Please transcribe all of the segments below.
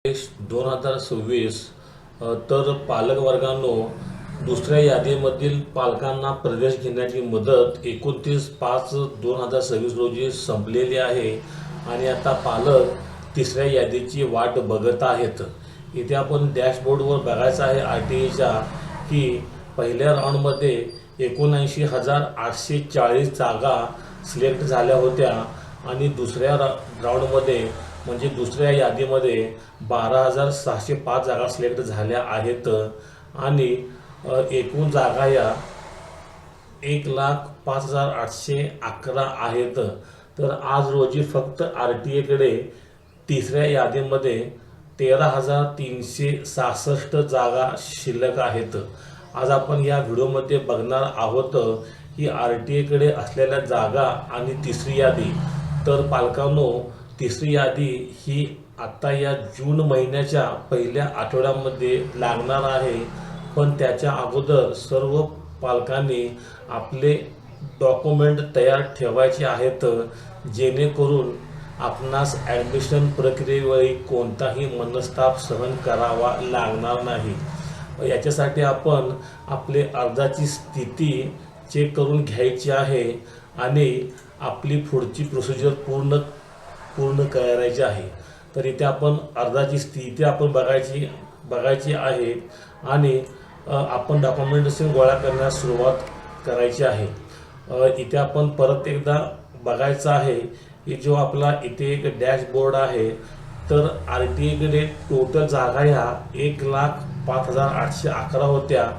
2026 तर पालक वर्गांनो दुसऱ्या यादीमधील पालकांना प्रवेश घेण्याची मुदत 29/5/2026 रोजी संपलेली आहे आणि आता पालक तिसऱ्या यादीची वाट बघत आहेत। इथे आपण डॅशबोर्डवर बघायचं आहे RTIच्या की पहिल्या राऊंडमध्ये 79,840 जागा सिलेक्ट झाल्या होत्या आणि दुसऱ्या राऊंडमध्ये म्हणजे दुसऱ्या यादीमध्ये 12,605 जागा सिलेक्ट झाल्या आहेत आणि एकूण जागा या 1,05,811 आहेत। तर आज रोजी फक्त RTIकडे तिसऱ्या यादीमध्ये 13,366 जागा शिल्लक आहेत। आज आपण या व्हिडिओमध्ये बघणार आहोत की RTIकडे असलेल्या जागा आणि तिसरी यादी। तर पालकांनो, तिसरी यादी ही आता या जून महिन्याच्या पहिल्या आठवड्यामध्ये लागणार आहे, पण त्याच्या अगोदर सर्व पालकांनी आपले डॉक्युमेंट तयार ठेवायचे आहेत, जेणेकरून आपणास ॲडमिशन प्रक्रियेवेळी कोणताही मनस्ताप सहन करावा लागणार नाही। याच्यासाठी आपण आपले अर्जाची स्थिती चेक करून घ्यायची आहे आणि आपली पुढची प्रोसिजर पूर्ण करायची आहे। तर इथे आपण अर्जाची स्थिती आपण बघायची आहे आणि आपण डॉक्युमेंटेशन गोळा करण्यास सुरुवात करायची आहे। इथे आपण परत एकदा बघायचं आहे की जो आपला इथे एक डॅशबोर्ड आहे, तर RTIकडे टोटल जागा ह्या 1,05,811 होत्या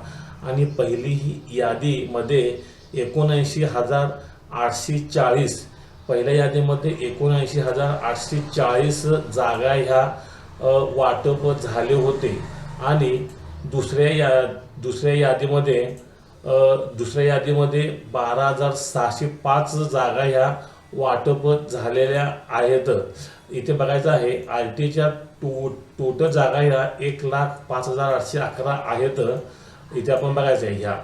आणि पहिली यादीमध्ये 79,840 पहिल्या यादीमध्ये 79,840 जागा ह्या वाटप झाले होते आणि दुसऱ्या यादीमध्ये 12,605 जागा ह्या वाटप झालेल्या आहेत। इथे बघायचं आहे RTIच्या टोटल जागा ह्या 1,05,811 आहेत। इथे आपण बघायचं आहे ह्या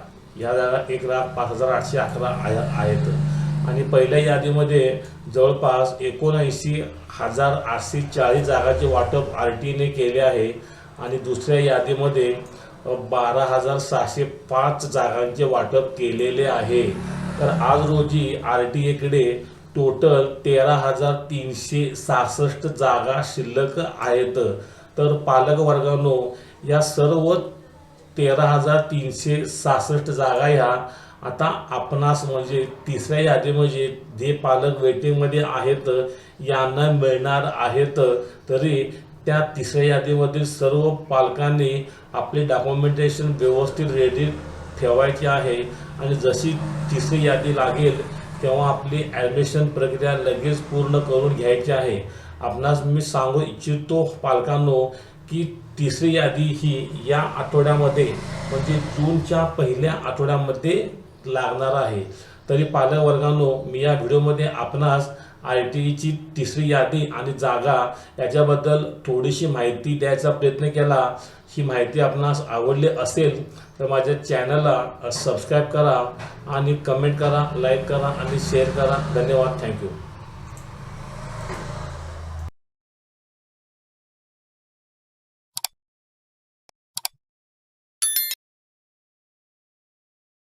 जागा 1,05,811 आहेत आणि पहिल्या यादीमध्ये जवळपास 79,840 जागांचे वाटप RTIने केले आहे आणि दुसऱ्या यादीमध्ये 12,605 जागांचे वाटप केलेले आहे। तर आज रोजी RTIकडे टोटल 13,366 जागा शिल्लक आहेत। तर पालक वर्गांनो, या सर्व 13,366 जागा ह्या आता आपणास म्हणजे तिसऱ्या यादीमध्ये जे पालक वेटिंगमध्ये आहेत यांना मिळणार आहेत। तरी त्या तिसऱ्या यादीमधील सर्व पालकांनी आपले डॉक्युमेंटेशन व्यवस्थित रेडी ठेवायचे आहे आणि जशी तिसरी यादी लागेल तेव्हा आपली ॲडमिशन प्रक्रिया लगेच पूर्ण करून घ्यायची आहे। आपणास मी सांगू इच्छितो पालकांनो की तिसरी यादी ही या आठवड्यामध्ये म्हणजे जूनच्या पहिल्या आठवड्यामध्ये लागणार आहे। तरी पालक वर्गांनो, मी या व्हिडिओमध्ये आपणास RTIची तिसरी यादी आणि जागा याच्याबद्दल थोडीशी माहिती द्यायचा प्रयत्न केला। ही माहिती आपणास आवडली असेल तर माझ्या चॅनलला सबस्क्राईब करा आणि कमेंट करा, लाईक करा आणि शेअर करा। धन्यवाद, थँक्यू।